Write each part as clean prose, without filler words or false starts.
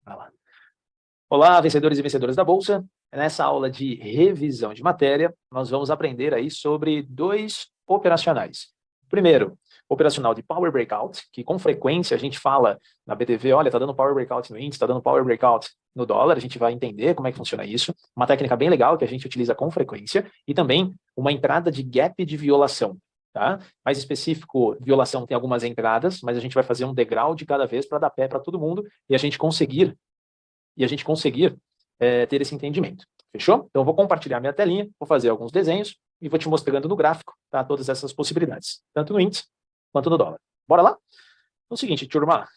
Vai lá. Olá, vencedores e vencedoras da Bolsa. Nessa aula de revisão de matéria, nós vamos aprender aí sobre dois operacionais. Primeiro, operacional de Power Breakout, que com frequência a gente fala na BTV, olha, está dando Power Breakout no índice, está dando Power Breakout no dólar, a gente vai entender como é que funciona isso. Uma técnica bem legal que a gente utiliza com frequência e também uma entrada de gap de violação. Tá? Mais específico, violação tem algumas entradas, mas a gente vai fazer um degrau de cada vez para dar pé para todo mundo e a gente conseguir ter esse entendimento. Fechou? Então, eu vou compartilhar minha telinha, vou fazer alguns desenhos e vou te mostrando no gráfico, tá, todas essas possibilidades, tanto no índice quanto no dólar. Bora lá? Então, é o seguinte, turma,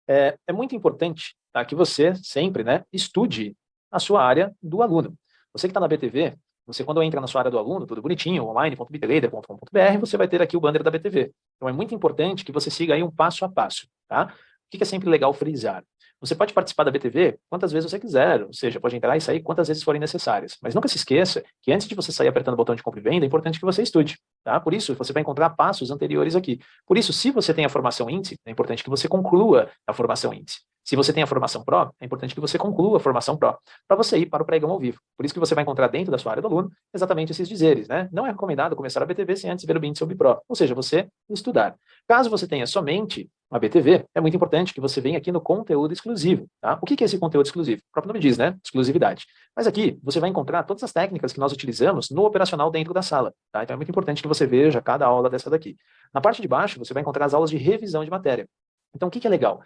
é muito importante, tá, que você sempre, né, estude a sua área do aluno. Você que está na BTV, você quando entra na sua área do aluno, tudo bonitinho, online.bittrader.com.br, você vai ter aqui o banner da BTV. Então, é muito importante que você siga aí um passo a passo, tá? O que é sempre legal frisar? Você pode participar da BTV quantas vezes você quiser, ou seja, pode entrar e sair quantas vezes forem necessárias. Mas nunca se esqueça que antes de você sair apertando o botão de compra e venda, é importante que você estude, tá? Por isso, você vai encontrar passos anteriores aqui. Por isso, se você tem a formação índice, é importante que você conclua a formação índice. Se você tem a formação Pro, é importante que você conclua a formação Pro, para você ir para o pregão ao vivo. Por isso que você vai encontrar dentro da sua área do aluno exatamente esses dizeres, né? Não é recomendado começar a BTV sem antes ver o índice sobre Pro, ou seja, você estudar. Caso você tenha somente a BTV, é muito importante que você venha aqui no conteúdo exclusivo, tá? O que é esse conteúdo exclusivo? O próprio nome diz, né? Exclusividade. Mas aqui você vai encontrar todas as técnicas que nós utilizamos no operacional dentro da sala, tá? Então é muito importante que você veja cada aula dessa daqui. Na parte de baixo, você vai encontrar as aulas de revisão de matéria. Então, o que é legal?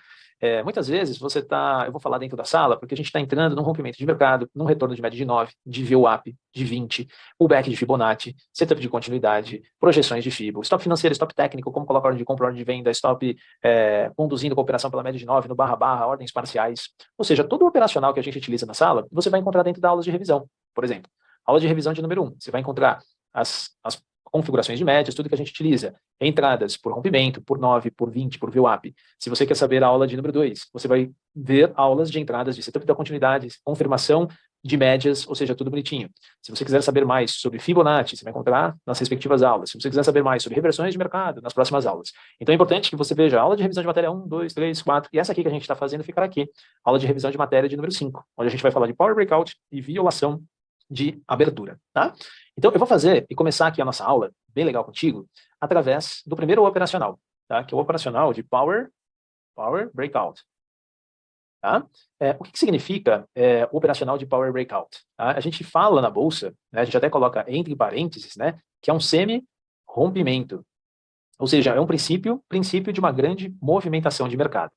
Muitas vezes você está, eu vou falar dentro da sala, porque a gente está entrando num rompimento de mercado, num retorno de média de 9, de VWAP, de 20, pullback de Fibonacci, setup de continuidade, projeções de FIBO, stop financeiro, stop técnico, como colocar ordem de compra, ordem de venda, stop conduzindo com operação pela média de 9, no barra, ordens parciais. Ou seja, todo o operacional que a gente utiliza na sala, você vai encontrar dentro da aula de revisão. Por exemplo, aula de revisão de número 1, você vai encontrar as configurações de médias, tudo que a gente utiliza, entradas por rompimento, por 9, por 20, por VWAP. Se você quer saber a aula de número 2, você vai ver aulas de entradas de setup da continuidade, confirmação de médias, ou seja, tudo bonitinho. Se você quiser saber mais sobre Fibonacci, você vai encontrar nas respectivas aulas. Se você quiser saber mais sobre reversões de mercado, nas próximas aulas. Então é importante que você veja a aula de revisão de matéria 1, 2, 3, 4, e essa aqui que a gente está fazendo ficará aqui, aula de revisão de matéria de número 5, onde a gente vai falar de Power Breakout e violação de abertura, tá? Então, eu vou fazer e começar aqui a nossa aula, bem legal contigo, através do primeiro operacional, tá? Que é o operacional de Power Breakout. Tá? O que significa o operacional de Power Breakout? Tá? A gente fala na Bolsa, né, a gente até coloca entre parênteses, né, que é um semi-rompimento. Ou seja, é um princípio de uma grande movimentação de mercado.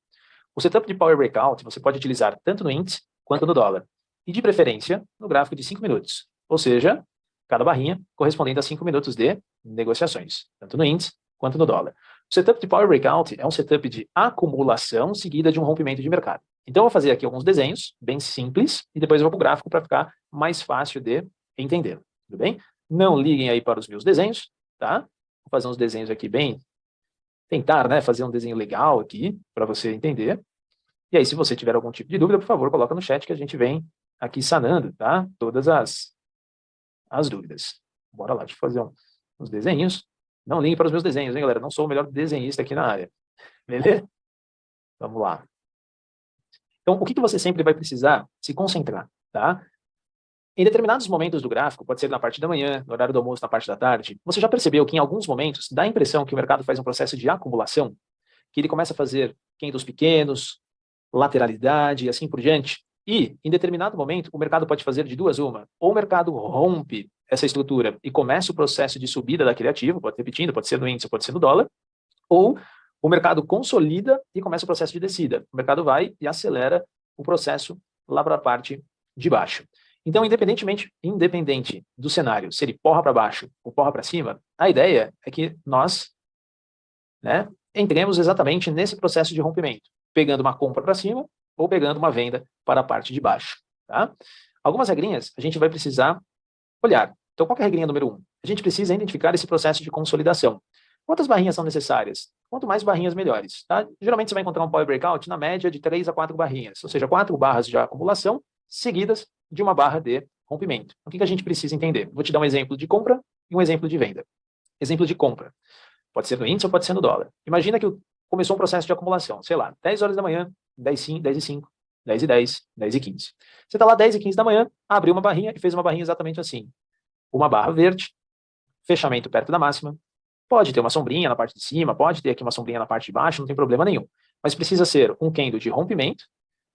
O setup de Power Breakout você pode utilizar tanto no índice quanto no dólar. E de preferência, no gráfico de 5 minutos. Ou seja, cada barrinha correspondendo a 5 minutos de negociações, tanto no índice quanto no dólar. O setup de Power Breakout é um setup de acumulação seguida de um rompimento de mercado. Então, eu vou fazer aqui alguns desenhos bem simples e depois eu vou para o gráfico para ficar mais fácil de entender. Tudo bem? Não liguem aí para os meus desenhos, tá? Vou fazer uns desenhos aqui bem... Tentar, né, fazer um desenho legal aqui para você entender. E aí, se você tiver algum tipo de dúvida, por favor, coloca no chat que a gente vem aqui sanando, tá? Todas as dúvidas. Bora lá, deixa eu fazer uns desenhos. Não ligue para os meus desenhos, hein, galera? Não sou o melhor desenhista aqui na área. Beleza? Vamos lá. Então, o que você sempre vai precisar se concentrar, tá? Em determinados momentos do gráfico, pode ser na parte da manhã, no horário do almoço, na parte da tarde, você já percebeu que em alguns momentos dá a impressão que o mercado faz um processo de acumulação, que ele começa a fazer candles pequenos, lateralidade e assim por diante. E, em determinado momento, o mercado pode fazer de duas uma. Ou o mercado rompe essa estrutura e começa o processo de subida daquele ativo, pode repetindo, pode ser no índice, pode ser no dólar, ou o mercado consolida e começa o processo de descida. O mercado vai e acelera o processo lá para a parte de baixo. Então, independente do cenário, se ele porra para baixo ou porra para cima, a ideia é que nós, né, entremos exatamente nesse processo de rompimento, pegando uma compra para cima ou pegando uma venda para a parte de baixo. Tá? Algumas regrinhas a gente vai precisar olhar. Então, qual é a regrinha número 1? A gente precisa identificar esse processo de consolidação. Quantas barrinhas são necessárias? Quanto mais barrinhas, melhores. Tá? Geralmente, você vai encontrar um Power Breakout na média de 3 a 4 barrinhas, ou seja, 4 barras de acumulação seguidas de uma barra de rompimento. O que a gente precisa entender? Vou te dar um exemplo de compra e um exemplo de venda. Exemplo de compra. Pode ser no índice ou pode ser no dólar. Imagina que começou um processo de acumulação, sei lá, 10 horas da manhã, 10 e 5, 10 e 10, 10 e 15. Você está lá 10 e 15 da manhã, abriu uma barrinha e fez uma barrinha exatamente assim. Uma barra verde, fechamento perto da máxima. Pode ter uma sombrinha na parte de cima, pode ter aqui uma sombrinha na parte de baixo, não tem problema nenhum. Mas precisa ser um candle de rompimento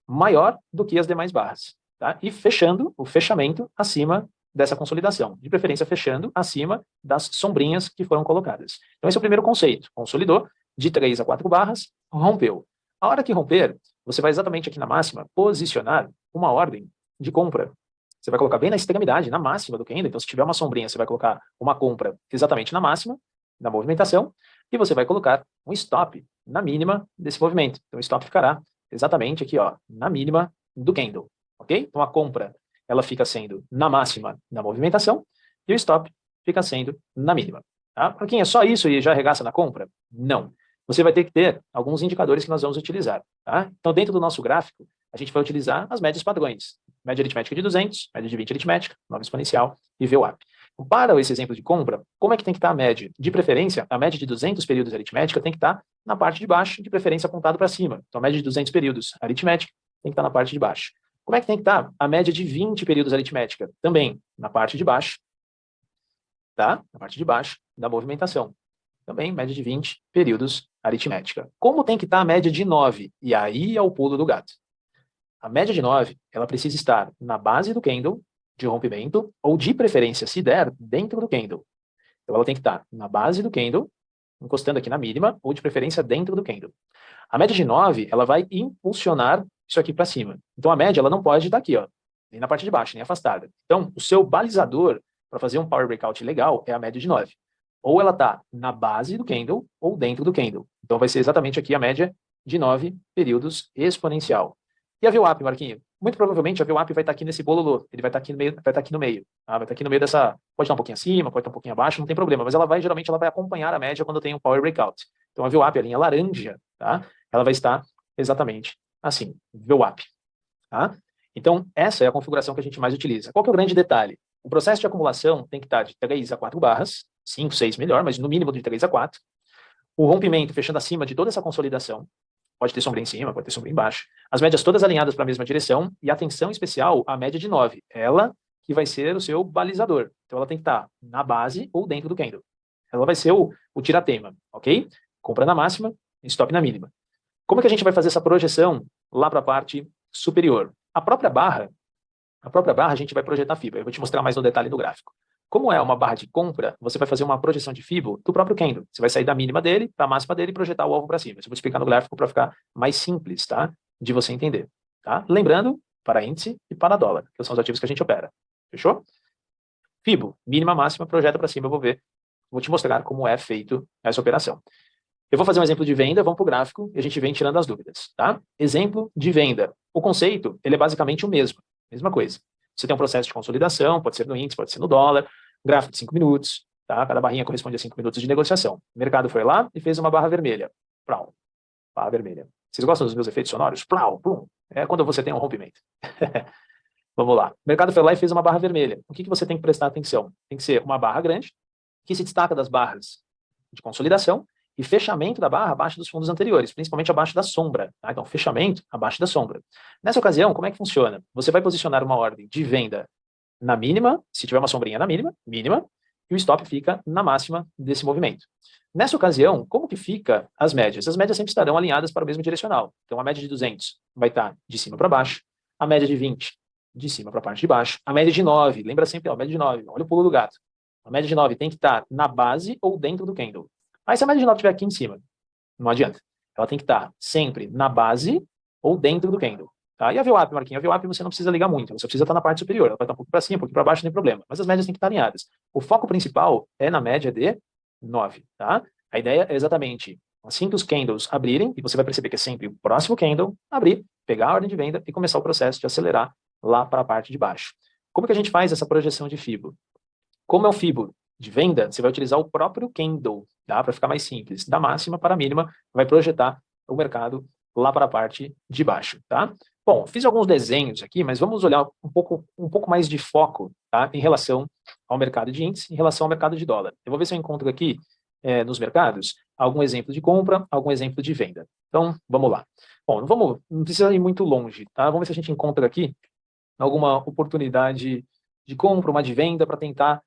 maior do que as demais barras. Tá? E fechando o fechamento acima dessa consolidação. De preferência, fechando acima das sombrinhas que foram colocadas. Então, esse é o primeiro conceito. Consolidou, de 3 a 4 barras, rompeu. A hora que romper, você vai exatamente aqui na máxima posicionar uma ordem de compra. Você vai colocar bem na extremidade, na máxima do candle. Então, se tiver uma sombrinha, você vai colocar uma compra exatamente na máxima da movimentação, e você vai colocar um stop na mínima desse movimento. Então, o stop ficará exatamente aqui, ó, na mínima do candle, ok? Então, a compra, ela fica sendo na máxima da movimentação, e o stop fica sendo na mínima, tá? Para quem é só isso e já arregaça na compra? Não. Você vai ter que ter alguns indicadores que nós vamos utilizar, tá? Então, dentro do nosso gráfico, a gente vai utilizar as médias padrões. Média aritmética de 200, média de 20 aritmética, nova exponencial e VWAP. Para esse exemplo de compra, como é que tem que estar a média? De preferência, a média de 200 períodos aritmética tem que estar na parte de baixo, de preferência apontado para cima. Então, a média de 200 períodos aritmética tem que estar na parte de baixo. Como é que tem que estar? A média de 20 períodos aritmética, também na parte de baixo, tá? Na parte de baixo da movimentação. Também média de 20 períodos aritmética. Como tem que estar a média de 9? E aí é o pulo do gato. A média de 9, ela precisa estar na base do candle de rompimento, ou de preferência, se der, dentro do candle. Então, ela tem que estar na base do candle, encostando aqui na mínima, ou de preferência dentro do candle. A média de 9, ela vai impulsionar isso aqui para cima. Então, a média, ela não pode estar aqui, ó, nem na parte de baixo, nem afastada. Então, o seu balizador para fazer um power breakout legal é a média de 9. Ou ela está na base do candle, ou dentro do candle. Então, vai ser exatamente aqui a média de 9 períodos exponencial. E a VWAP, Marquinho? Muito provavelmente a VWAP vai estar aqui nesse bololô, ele vai estar aqui no meio, vai estar aqui no meio, tá? Vai estar aqui no meio dessa, pode estar um pouquinho acima, pode estar um pouquinho abaixo, não tem problema, mas geralmente ela vai acompanhar a média quando tem um power breakout. Então a VWAP, a linha laranja, tá? Ela vai estar exatamente assim, VWAP, tá? Então essa é a configuração que a gente mais utiliza. Qual que é o grande detalhe? O processo de acumulação tem que estar de 3 a 4 barras, 5, 6 melhor, mas no mínimo de 3 a 4. O rompimento fechando acima de toda essa consolidação. Pode ter sombra em cima, pode ter sombra embaixo. As médias todas alinhadas para a mesma direção e atenção especial à média de 9. Ela que vai ser o seu balizador. Então, ela tem que estar na base ou dentro do candle. Ela vai ser o tiratema, ok? Compra na máxima, stop na mínima. Como é que a gente vai fazer essa projeção lá para a parte superior? A própria barra a gente vai projetar fibra. Eu vou te mostrar mais no detalhe do gráfico. Como é uma barra de compra, você vai fazer uma projeção de Fibo do próprio candle. Você vai sair da mínima dele para a máxima dele e projetar o alvo para cima. Isso eu vou explicar no gráfico para ficar mais simples, tá? De você entender, tá? Lembrando, para índice e para dólar, que são os ativos que a gente opera. Fechou? Fibo, mínima, máxima, projeta para cima, eu vou te mostrar como é feito essa operação. Eu vou fazer um exemplo de venda, vamos para o gráfico e a gente vem tirando as dúvidas, tá? Exemplo de venda. O conceito, ele é basicamente o mesmo, mesma coisa. Você tem um processo de consolidação, pode ser no índice, pode ser no dólar, gráfico de 5 minutos, tá? Cada barrinha corresponde a 5 minutos de negociação. O mercado foi lá e fez uma barra vermelha. Plau. Barra vermelha. Vocês gostam dos meus efeitos sonoros? Plau, plum. É quando você tem um rompimento. Vamos lá. O mercado foi lá e fez uma barra vermelha. O que você tem que prestar atenção? Tem que ser uma barra grande, que se destaca das barras de consolidação, e fechamento da barra abaixo dos fundos anteriores, principalmente abaixo da sombra. Tá? Então, fechamento abaixo da sombra. Nessa ocasião, como é que funciona? Você vai posicionar uma ordem de venda na mínima, se tiver uma sombrinha na mínima, e o stop fica na máxima desse movimento. Nessa ocasião, como que fica as médias? As médias sempre estarão alinhadas para o mesmo direcional. Então, a média de 200 vai estar de cima para baixo, a média de 20 de cima para a parte de baixo, a média de 9, lembra sempre, ó, a média de 9, olha o pulo do gato. A média de 9 tem que estar na base ou dentro do candle. Aí se a média de 9 estiver aqui em cima, não adianta. Ela tem que estar sempre na base ou dentro do candle. Tá? E a VWAP, Marquinhos? A VWAP você não precisa ligar muito, você precisa estar na parte superior. Ela vai estar um pouco para cima, um pouco para baixo, não tem problema. Mas as médias têm que estar alinhadas. O foco principal é na média de 9. Tá? A ideia é exatamente assim que os candles abrirem, e você vai perceber que é sempre o próximo candle abrir, pegar a ordem de venda e começar o processo de acelerar lá para a parte de baixo. Como que a gente faz essa projeção de Fibo? Como é o Fibo de venda, você vai utilizar o próprio candle, tá? Para ficar mais simples. Da máxima para a mínima, vai projetar o mercado lá para a parte de baixo, tá? Bom, fiz alguns desenhos aqui, mas vamos olhar um pouco mais de foco, tá? Em relação ao mercado de índice, em relação ao mercado de dólar. Eu vou ver se eu encontro aqui nos mercados algum exemplo de compra, algum exemplo de venda. Então, vamos lá. Bom, não precisa ir muito longe, tá? Vamos ver se a gente encontra aqui alguma oportunidade de compra, uma de venda, para tentar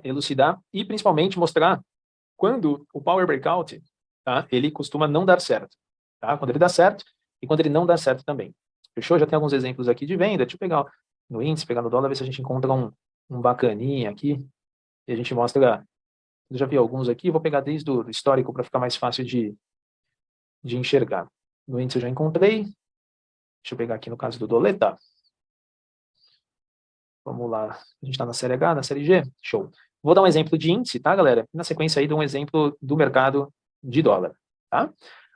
elucidar e principalmente mostrar quando o Power Breakout, tá, ele costuma não dar certo. Tá? Quando ele dá certo e quando ele não dá certo também. Fechou? Já tem alguns exemplos aqui de venda. Deixa eu pegar no índice, pegar no dólar, ver se a gente encontra um bacaninha aqui. E a gente mostra. Eu já vi alguns aqui, vou pegar desde o histórico para ficar mais fácil de enxergar. No índice eu já encontrei. Deixa eu pegar aqui no caso do Doleta. Vamos lá. A gente está na série H, na série G. Show. Vou dar um exemplo de índice, tá, galera? E na sequência aí, de um exemplo do mercado de dólar, tá?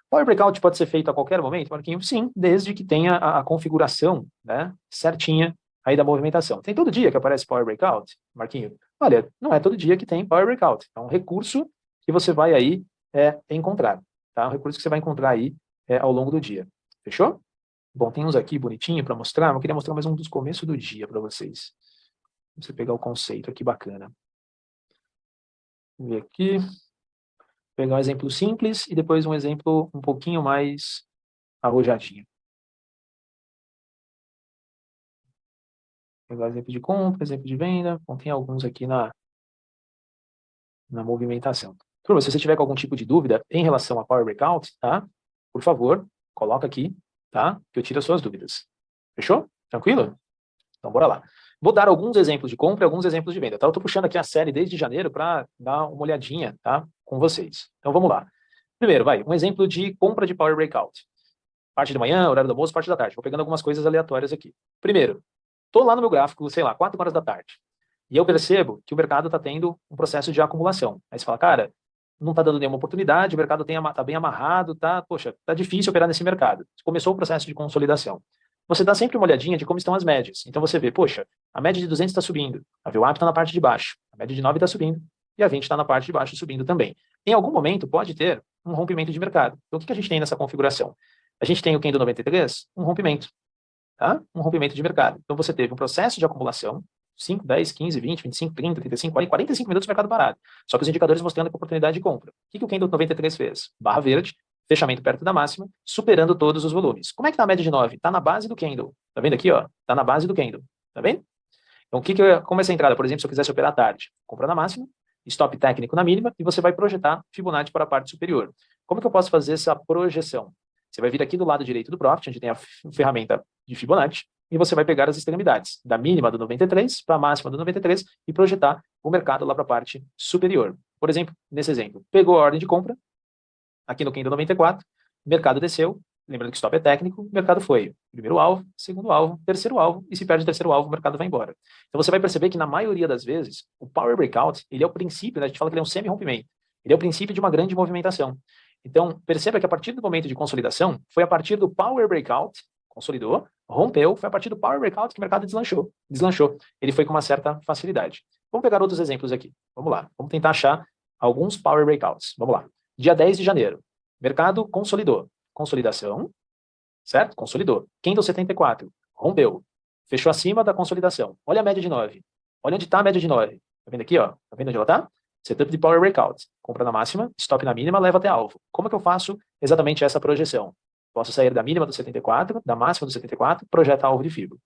Power Breakout pode ser feito a qualquer momento, Marquinhos? Sim, desde que tenha a configuração, né, certinha aí da movimentação. Tem todo dia que aparece Power Breakout, Marquinhos? Olha, não é todo dia que tem Power Breakout. É um recurso que você vai aí encontrar, tá? Um recurso que você vai encontrar aí ao longo do dia. Fechou? Bom, tem uns aqui bonitinho para mostrar, mas eu queria mostrar mais um dos começos do dia para vocês. Você pegar o conceito aqui bacana. Vamos ver aqui. Pegar um exemplo simples e depois um exemplo um pouquinho mais arrojadinho. Pegar exemplo de compra, exemplo de venda. Bom, tem alguns aqui na movimentação. Turma, se você tiver com algum tipo de dúvida em relação a Power Breakout, tá? Por favor, coloca aqui, tá? Que eu tiro as suas dúvidas. Fechou? Tranquilo? Então, bora lá. Vou dar alguns exemplos de compra e alguns exemplos de venda, tá? Eu estou puxando aqui a série desde janeiro para dar uma olhadinha, tá? Com vocês. Então, vamos lá. Primeiro, um exemplo de compra de Power Breakout. Parte da manhã, horário do almoço, parte da tarde. Vou pegando algumas coisas aleatórias aqui. Primeiro, estou lá no meu gráfico, sei lá, 4 horas da tarde. E eu percebo que o mercado está tendo um processo de acumulação. Aí você fala, cara, não está dando nenhuma oportunidade, o mercado está bem amarrado, poxa, está difícil operar nesse mercado. Começou o processo de consolidação. Você dá sempre uma olhadinha de como estão as médias. Então você vê, poxa, a média de 200 está subindo, a VWAP está na parte de baixo, a média de 9 está subindo, e a 20 está na parte de baixo subindo também. Em algum momento pode ter um rompimento de mercado. Então o que a gente tem nessa configuração? A gente tem o candle 93, um rompimento, tá? Um rompimento de mercado. Então você teve um processo de acumulação, 5, 10, 15, 20, 25, 30, 35, 40, 45 minutos de mercado parado. Só que os indicadores mostrando a oportunidade de compra. O que o candle 93 fez? Barra verde, fechamento perto da máxima, superando todos os volumes. Como é que está a média de 9? Está na base do candle. Tá vendo aqui, ó? Está na base do candle. Tá vendo? Então, como essa entrada, por exemplo, se eu quisesse operar à tarde, compra na máxima, stop técnico na mínima, e você vai projetar Fibonacci para a parte superior. Como que eu posso fazer essa projeção? Você vai vir aqui do lado direito do Profit, onde tem a ferramenta de Fibonacci, e você vai pegar as extremidades, da mínima do 93 para a máxima do 93, e projetar o mercado lá para a parte superior. Por exemplo, nesse exemplo, pegou a ordem de compra, aqui no candle 94, mercado desceu, lembrando que stop é técnico, o mercado foi primeiro alvo, segundo alvo, terceiro alvo, e se perde o terceiro alvo, o mercado vai embora. Então você vai perceber que na maioria das vezes, o Power Breakout, ele é o princípio, né, a gente fala que ele é um semi-rompimento, ele é o princípio de uma grande movimentação. Então, perceba que a partir do momento de consolidação, foi a partir do Power Breakout, consolidou, rompeu, foi a partir do Power Breakout que o mercado deslanchou. Ele foi com uma certa facilidade. Vamos pegar outros exemplos aqui. Vamos lá. Vamos tentar achar alguns Power Breakouts. Vamos lá. Dia 10 de janeiro. Mercado consolidou. Consolidação, certo? Consolidou. Candle 74. Rompeu. Fechou acima da consolidação. Olha a média de 9. Olha onde está a média de 9. Tá vendo aqui, ó? Tá vendo onde ela está? Setup de Power Breakout. Compra na máxima, stop na mínima, leva até alvo. Como é que eu faço exatamente essa projeção? Posso sair da mínima do 74, da máxima do 74, projeta alvo de fibra.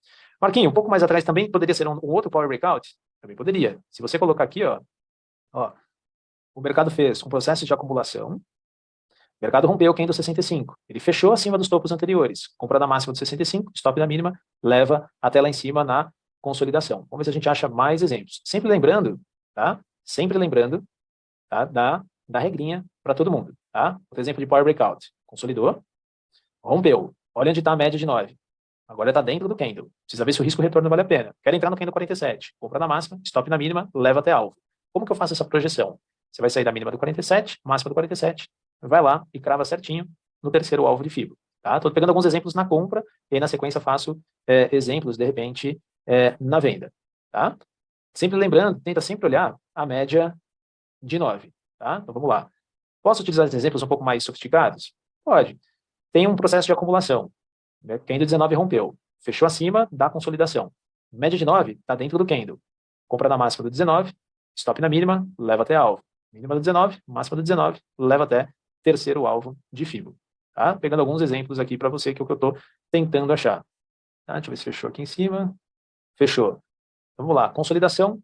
Marquinhos, um pouco mais atrás também poderia ser um outro Power Breakout? Também poderia. Se você colocar aqui, ó, o mercado fez um processo de acumulação, o mercado rompeu o candle 65. Ele fechou acima dos topos anteriores. Compra na máxima do 65, stop na mínima, leva até lá em cima na consolidação. Vamos ver se a gente acha mais exemplos. Sempre lembrando, tá? Sempre lembrando, tá? Da regrinha para todo mundo, tá? Por exemplo, de Power Breakout. Consolidou, rompeu. Olha onde está a média de 9. Agora está dentro do candle. Precisa ver se o risco retorno vale a pena. Quero entrar no candle 47. Compra na máxima, stop na mínima, leva até alvo. Como que eu faço essa projeção? Você vai sair da mínima do 47, máxima do 47, vai lá e crava certinho no terceiro alvo de fibra. Tá? Estou pegando alguns exemplos na compra e aí na sequência faço exemplos, de repente, na venda. Tá? Sempre lembrando, tenta sempre olhar a média de 9. Tá? Então vamos lá. Posso utilizar exemplos um pouco mais sofisticados? Pode. Tem um processo de acumulação. Candle 19 rompeu. Fechou acima da consolidação. Média de 9 está dentro do candle. Compra na máxima do 19, stop na mínima, leva até alvo. Mínima do 19, máxima do 19, leva até terceiro alvo de FIBO. tá? Pegando alguns exemplos aqui para você, que é o que eu estou tentando achar. Tá? Deixa eu ver se fechou aqui em cima. Fechou. Então, vamos lá. Consolidação.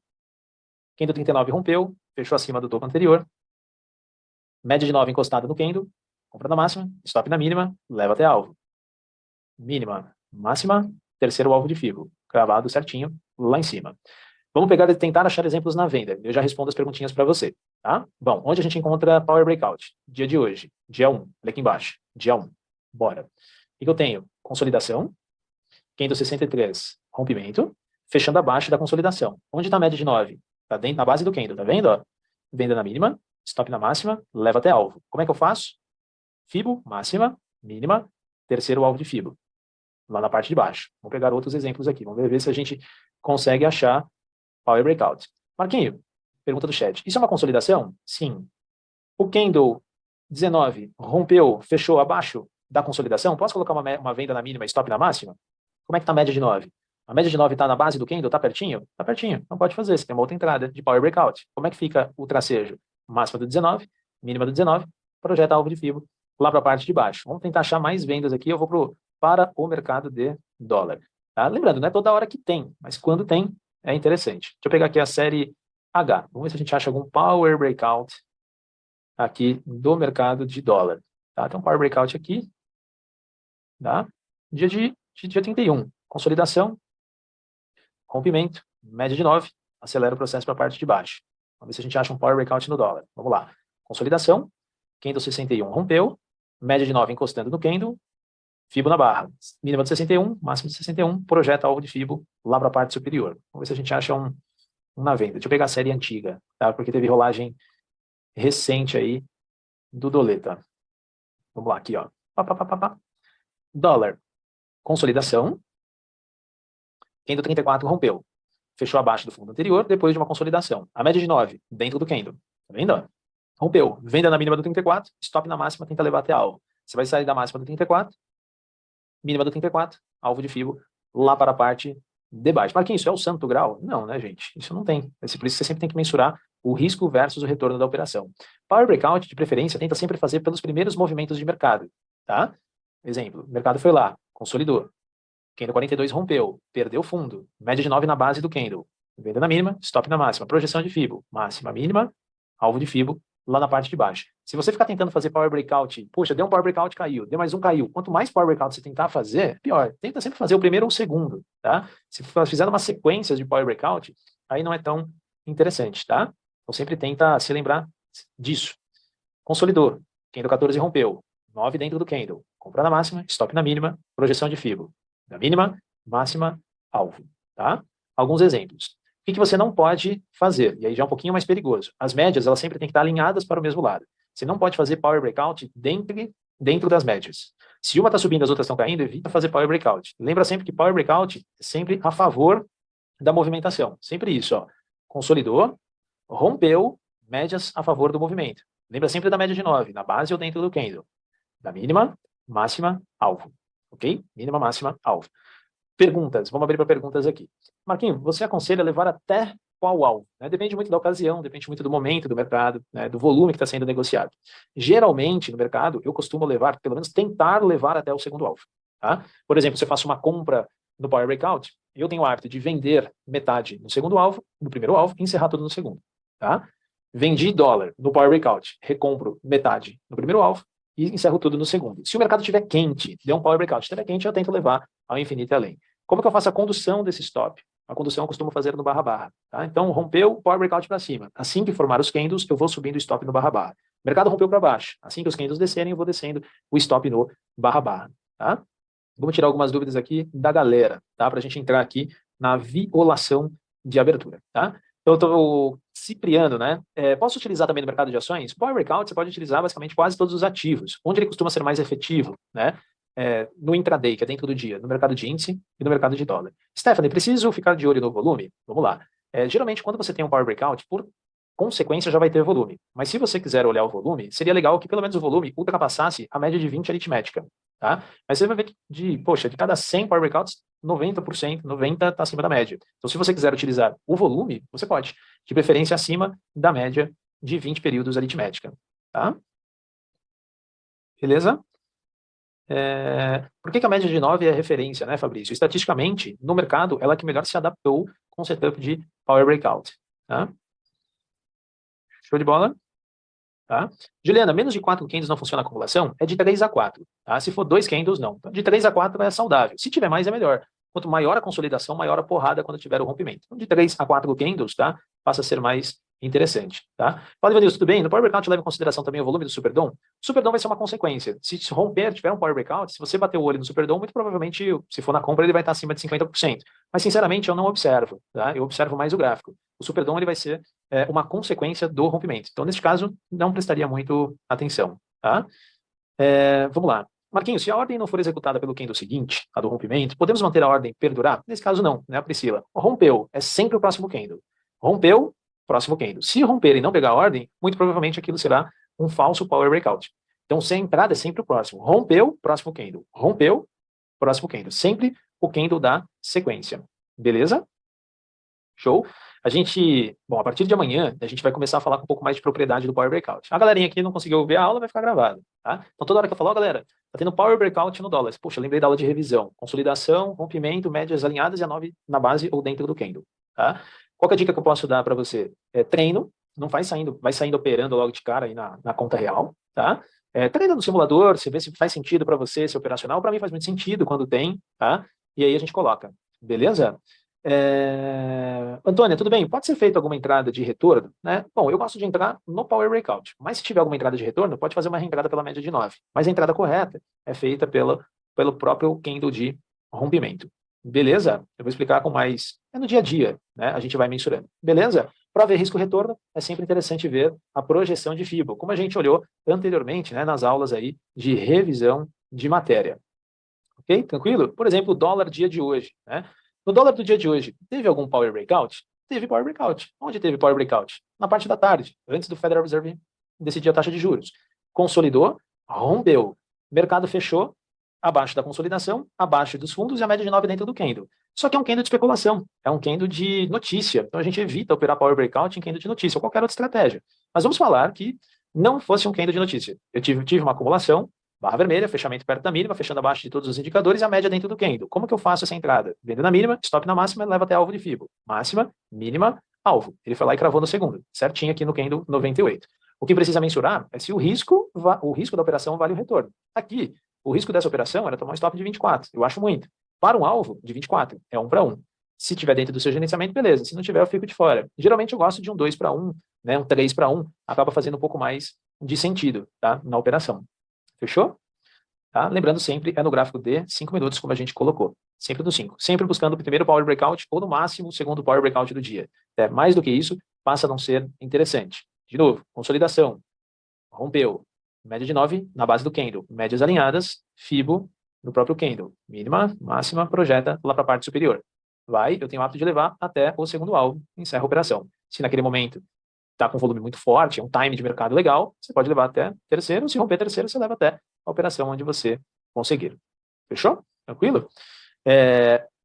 Candle 39 rompeu, fechou acima do topo anterior. Média de 9 encostada no candle. Compra na máxima, stop na mínima, leva até alvo. Mínima, máxima, terceiro alvo de Fibo. Cravado certinho, lá em cima. Vamos pegar e tentar achar exemplos na venda. Eu já respondo as perguntinhas para você, tá? Bom, onde a gente encontra Power Breakout? Dia de hoje, dia 1, olha aqui embaixo, dia 1. Bora. O que eu tenho? Consolidação, candle 63, rompimento, fechando abaixo da consolidação. Onde está a média de 9? Está dentro, na base do candle, tá vendo? Ó? Venda na mínima, stop na máxima, leva até alvo. Como é que eu faço? Fibo, máxima, mínima, terceiro alvo de Fibo. Lá na parte de baixo. Vamos pegar outros exemplos aqui. Vamos ver se a gente consegue achar Power Breakout. Marquinho, pergunta do chat. Isso é uma consolidação? Sim. O candle 19 rompeu, fechou abaixo da consolidação? Posso colocar uma venda na mínima e stop na máxima? Como é que está a média de 9? A média de 9 está na base do candle? Está pertinho? Está pertinho. Não pode fazer. Você tem uma outra entrada de Power Breakout. Como é que fica o tracejo? Máxima do 19, mínima do 19, projeta alvo de Fibo lá para a parte de baixo. Vamos tentar achar mais vendas aqui. Eu vou para o mercado de dólar. Tá? Lembrando, não é toda hora que tem, mas quando tem, é interessante. Deixa eu pegar aqui a série H. Vamos ver se a gente acha algum Power Breakout aqui do mercado de dólar. Tá? Tem um Power Breakout aqui. Tá? Dia 31. Consolidação, rompimento, média de 9, acelera o processo para a parte de baixo. Vamos ver se a gente acha um Power Breakout no dólar. Vamos lá. Consolidação, candle 61 rompeu, média de 9 encostando no candle, Fibo na barra. Mínima de 61, máximo de 61, projeta alvo de Fibo lá para a parte superior. Vamos ver se a gente acha um na venda. Deixa eu pegar a série antiga, tá? Porque teve rolagem recente aí do Doleta. Vamos lá, aqui, ó. Dólar. Consolidação, candle 34 rompeu. Fechou abaixo do fundo anterior, depois de uma consolidação. A média de 9, dentro do candle. Tá vendo? Rompeu. Venda na mínima do 34, stop na máxima, tenta levar até alvo. Você vai sair da máxima do 34, mínima do 34, alvo de Fibo, lá para a parte de baixo. Marquinhos, isso é o santo grau? Não, né, gente? Isso não tem. Por isso você sempre tem que mensurar o risco versus o retorno da operação. Power Breakout, de preferência, tenta sempre fazer pelos primeiros movimentos de mercado. Tá? Exemplo, o mercado foi lá, consolidou. Candle 42 rompeu, perdeu fundo, média de 9 na base do candle, venda na mínima, stop na máxima, projeção de Fibo, máxima, mínima, alvo de Fibo, lá na parte de baixo. Se você ficar tentando fazer Power Breakout, poxa, deu um Power Breakout, caiu, deu mais um, caiu. Quanto mais Power Breakout você tentar fazer, pior. Tenta sempre fazer o primeiro ou o segundo, tá? Se fizer uma sequência de Power Breakout, aí não é tão interessante, tá? Então sempre tenta se lembrar disso. Consolidou, candle 14 rompeu, 9 dentro do candle, compra na máxima, stop na mínima, projeção de Fibo. Da mínima, máxima, alvo, tá? Alguns exemplos. O que você não pode fazer? E aí já é um pouquinho mais perigoso. As médias, elas sempre têm que estar alinhadas para o mesmo lado. Você não pode fazer Power Breakout dentro das médias. Se uma está subindo e as outras estão caindo, evita fazer Power Breakout. Lembra sempre que Power Breakout é sempre a favor da movimentação. Sempre isso, ó. Consolidou, rompeu, médias a favor do movimento. Lembra sempre da média de 9, na base ou dentro do candle. Da mínima, máxima, alvo. Ok? Mínima, máxima, alvo. Perguntas. Vamos abrir para perguntas aqui. Marquinhos, você aconselha levar até qual alvo? Depende muito da ocasião, depende muito do momento do mercado, do volume que está sendo negociado. Geralmente, no mercado, eu costumo levar, pelo menos tentar levar até o segundo alvo. Tá? Por exemplo, se eu faço uma compra no Power Breakout, eu tenho o hábito de vender metade no segundo alvo, no primeiro alvo, e encerrar tudo no segundo. Tá? Vendi dólar no Power Breakout, recompro metade no primeiro alvo, e encerro tudo no segundo. Se o mercado estiver quente, deu um Power Breakout, estiver quente, eu tento levar ao infinito e além. Como que eu faço a condução desse stop? A condução eu costumo fazer no barra-barra. Tá? Então, rompeu, Power Breakout para cima. Assim que formar os candles, eu vou subindo o stop no barra-barra. Mercado rompeu para baixo. Assim que os candles descerem, eu vou descendo o stop no barra-barra. Tá? Vamos tirar algumas dúvidas aqui da galera, tá? Para a gente entrar aqui na violação de abertura. Tá? Então, eu estou Cipriano, né? Posso utilizar também no mercado de ações? Power Breakout você pode utilizar basicamente quase todos os ativos. Onde ele costuma ser mais efetivo, né? No intraday, que é dentro do dia, no mercado de índice e no mercado de dólar. Stephanie, preciso ficar de olho no volume? Vamos lá. Geralmente, quando você tem um Power Breakout, por consequência já vai ter volume. Mas se você quiser olhar o volume, seria legal que pelo menos o volume ultrapassasse a média de 20 aritmética. Tá? Mas você vai ver que, de cada 100 Power Breakouts, 90%, 90% está acima da média. Então, se você quiser utilizar o volume, você pode. De preferência acima da média de 20 períodos aritmética. Tá? Beleza? Por que que a média de 9 é referência, né, Fabrício? Estatisticamente, no mercado, ela é que melhor se adaptou com o setup de Power Breakout. Tá? Show de bola? Tá? Juliana, menos de 4 candles não funciona a acumulação? É de 3 a 4. Tá? Se for 2 candles, não. Então, de 3 a 4 é saudável. Se tiver mais, é melhor. Quanto maior a consolidação, maior a porrada quando tiver o rompimento. Então, de 3 a 4 candles, tá? Passa a ser mais interessante. Tá? Fala, Ivanilson, tudo bem? No Power Breakout leva em consideração também o volume do Superdom? O Superdom vai ser uma consequência. Se romper, tiver um Power Breakout, se você bater o olho no Superdom, muito provavelmente, se for na compra, ele vai estar acima de 50%. Mas, sinceramente, eu não observo. Tá? Eu observo mais o gráfico. O Superdom ele vai ser uma consequência do rompimento. Então, nesse caso, não prestaria muito atenção. Tá? Vamos lá. Marquinhos, se a ordem não for executada pelo candle seguinte, a do rompimento, podemos manter a ordem perdurar? Nesse caso, não, né, Priscila? Rompeu, é sempre o próximo candle. Rompeu, próximo candle. Se romper e não pegar a ordem, muito provavelmente aquilo será um falso power breakout. Então, se a entrada é sempre o próximo. Rompeu, próximo candle. Rompeu, próximo candle. Sempre o candle da sequência. Beleza? Show? A partir de amanhã, a gente vai começar a falar com um pouco mais de propriedade do Power Breakout. A galerinha aqui não conseguiu ver a aula, vai ficar gravado, tá? Então, toda hora que eu falar, galera, tá tendo Power Breakout no dólar. Poxa, lembrei da aula de revisão. Consolidação, rompimento, médias alinhadas e a 9 na base ou dentro do candle, tá? Qual que é a dica que eu posso dar para você? Treino, não vai saindo operando logo de cara aí na conta real, tá? Treina no simulador, você vê se faz sentido para você, se é operacional. Para mim faz muito sentido quando tem, tá? E aí a gente coloca, beleza? Antônia, tudo bem? Pode ser feita alguma entrada de retorno? Né? Bom, eu gosto de entrar no Power Breakout, mas se tiver alguma entrada de retorno, pode fazer uma reentrada pela média de 9. Mas a entrada correta é feita pelo próprio candle de rompimento. Beleza? Eu vou explicar com mais... no dia a dia, né? A gente vai mensurando. Beleza? Para ver risco-retorno, é sempre interessante ver a projeção de FIBO, como a gente olhou anteriormente, né, nas aulas aí de revisão de matéria. Ok? Tranquilo? Por exemplo, o dólar dia de hoje, né? No dólar do dia de hoje, teve algum Power Breakout? Teve Power Breakout. Onde teve Power Breakout? Na parte da tarde, antes do Federal Reserve decidir a taxa de juros. Consolidou, rompeu. Mercado fechou abaixo da consolidação, abaixo dos fundos e a média de 9 dentro do candle. Só que é um candle de especulação, é um candle de notícia. Então a gente evita operar Power Breakout em candle de notícia ou qualquer outra estratégia. Mas vamos falar que não fosse um candle de notícia. Eu tive uma acumulação, barra vermelha, fechamento perto da mínima, fechando abaixo de todos os indicadores e a média dentro do candle. Como que eu faço essa entrada? Vendo na mínima, stop na máxima, leva até alvo de FIBO. Máxima, mínima, alvo. Ele foi lá e cravou no segundo, certinho aqui no candle 98. O que precisa mensurar é se o risco da operação vale o retorno. Aqui, o risco dessa operação era tomar um stop de 24. Eu acho muito. Para um alvo de 24, é 1 para 1. Se tiver dentro do seu gerenciamento, beleza. Se não tiver, eu fico de fora. Geralmente eu gosto de um 2 para 1, né, um 3 para 1, acaba fazendo um pouco mais de sentido, tá, na operação. Fechou? Tá? Lembrando sempre, é no gráfico de 5 minutos, como a gente colocou. Sempre no 5. Sempre buscando o primeiro Power Breakout ou, no máximo, o segundo Power Breakout do dia. Mais do que isso, passa a não ser interessante. De novo, consolidação. Rompeu. Média de 9 na base do candle. Médias alinhadas, FIBO no próprio candle. Mínima, máxima, projeta lá para a parte superior. Eu tenho o hábito de levar até o segundo alvo, encerra a operação. Se naquele momento está com volume muito forte, é um time de mercado legal, você pode levar até terceiro. Se romper terceiro, você leva até a operação onde você conseguir. Fechou? Tranquilo?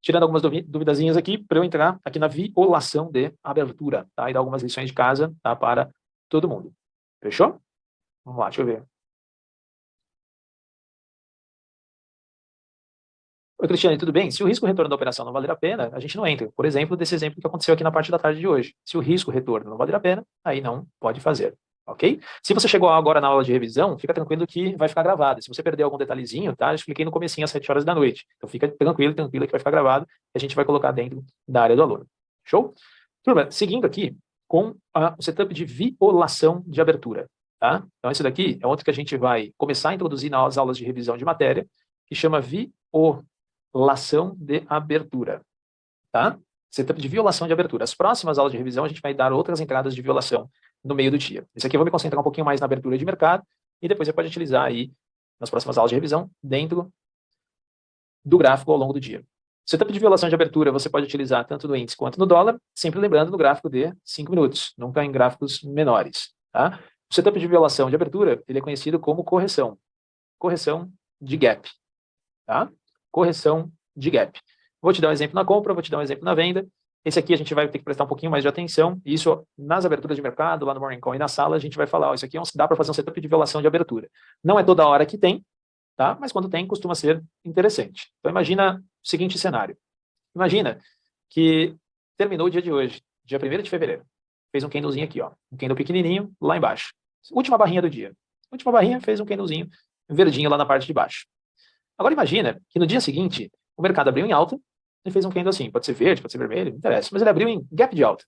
Tirando algumas duvidazinhas aqui, para eu entrar aqui na violação de abertura, tá? E dar algumas lições de casa, tá? Para todo mundo. Fechou? Vamos lá, deixa eu ver. Oi, Cristiane, tudo bem? Se o risco retorno da operação não valer a pena, a gente não entra. Por exemplo, desse exemplo que aconteceu aqui na parte da tarde de hoje. Se o risco retorno não valer a pena, aí não pode fazer. Ok? Se você chegou agora na aula de revisão, fica tranquilo que vai ficar gravado. Se você perder algum detalhezinho, tá? Eu expliquei no comecinho às 7 horas da noite. Então fica tranquilo que vai ficar gravado e a gente vai colocar dentro da área do aluno. Show? Turma, seguindo aqui com o setup de violação de abertura. Tá? Então esse daqui é outro que a gente vai começar a introduzir nas aulas de revisão de matéria, que chama violação de abertura. Tá? Setup de violação de abertura. As próximas aulas de revisão a gente vai dar outras entradas de violação no meio do dia. Esse aqui eu vou me concentrar um pouquinho mais na abertura de mercado e depois você pode utilizar aí nas próximas aulas de revisão dentro do gráfico ao longo do dia. Setup de violação de abertura você pode utilizar tanto no índice quanto no dólar, sempre lembrando no gráfico de 5 minutos, nunca em gráficos menores. Tá? O setup de violação de abertura ele é conhecido como correção. Correção de gap. Tá? Correção de gap. Vou te dar um exemplo na compra, vou te dar um exemplo na venda. Esse aqui a gente vai ter que prestar um pouquinho mais de atenção. Isso nas aberturas de mercado, lá no Morning Call e na sala, a gente vai falar, isso aqui dá para fazer um setup de violação de abertura. Não é toda hora que tem, tá? Mas quando tem, costuma ser interessante. Então, imagina o seguinte cenário. Imagina que terminou o dia de hoje, dia 1º de fevereiro. Fez um candlezinho aqui, ó. Um candle pequenininho lá embaixo. Última barrinha do dia. Última barrinha, fez um candlezinho verdinho lá na parte de baixo. Agora imagina que no dia seguinte, o mercado abriu em alta e fez um candle assim. Pode ser verde, pode ser vermelho, não interessa. Mas ele abriu em gap de alta.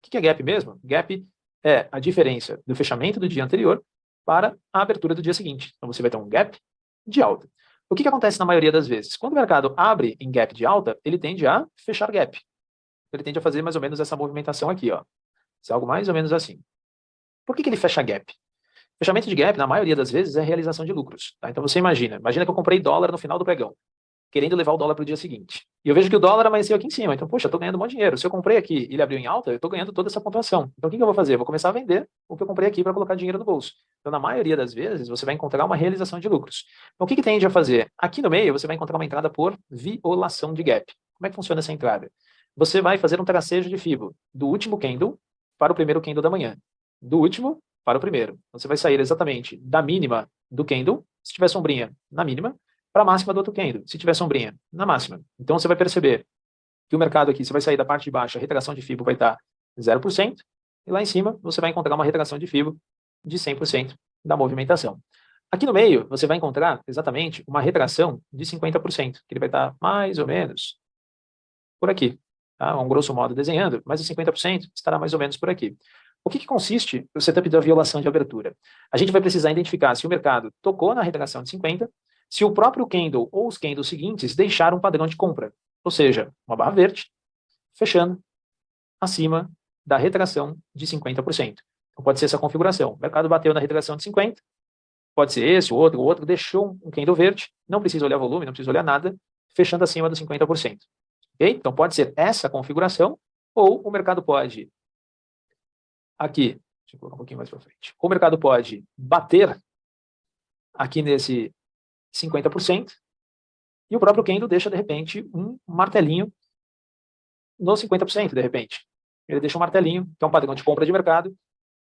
O que é gap mesmo? Gap é a diferença do fechamento do dia anterior para a abertura do dia seguinte. Então você vai ter um gap de alta. O que acontece na maioria das vezes? Quando o mercado abre em gap de alta, ele tende a fechar gap. Ele tende a fazer mais ou menos essa movimentação aqui, ó. Isso é algo mais ou menos assim. Por que ele fecha gap? Fechamento de gap, na maioria das vezes, é realização de lucros. Tá? Então você imagina que eu comprei dólar no final do pregão, querendo levar o dólar para o dia seguinte. E eu vejo que o dólar amanheceu aqui em cima. Então, poxa, eu estou ganhando um monte de dinheiro. Se eu comprei aqui e ele abriu em alta, eu estou ganhando toda essa pontuação. Então, o que eu vou fazer? Eu vou começar a vender o que eu comprei aqui para colocar dinheiro no bolso. Então, na maioria das vezes, você vai encontrar uma realização de lucros. Então, o que tende a fazer? Aqui no meio, você vai encontrar uma entrada por violação de gap. Como é que funciona essa entrada? Você vai fazer um tracejo de Fibo do último candle para o primeiro candle da manhã. Do último para o primeiro. Então, você vai sair exatamente da mínima do candle, se tiver sombrinha, na mínima, para a máxima do outro candle, se tiver sombrinha, na máxima. Então, você vai perceber que o mercado aqui, você vai sair da parte de baixo, a retração de Fibo vai estar 0%, e lá em cima, você vai encontrar uma retração de Fibo de 100% da movimentação. Aqui no meio, você vai encontrar exatamente uma retração de 50%, que ele vai estar mais ou menos por aqui. Tá? Um grosso modo desenhando, mas os 50% estará mais ou menos por aqui. O que consiste o setup da violação de abertura? A gente vai precisar identificar se o mercado tocou na retração de 50, se o próprio candle ou os candles seguintes deixaram um padrão de compra, ou seja, uma barra verde, fechando acima da retração de 50%. Então pode ser essa configuração. O mercado bateu na retração de 50, pode ser esse, o outro deixou um candle verde, não precisa olhar volume, não precisa olhar nada, fechando acima dos 50%. Okay? Então pode ser essa configuração, ou o mercado pode aqui, deixa eu colocar um pouquinho mais para frente. O mercado pode bater aqui nesse 50%, e o próprio candle deixa, de repente, um martelinho no 50%, de repente. Ele deixa um martelinho, que é um padrão de compra de mercado,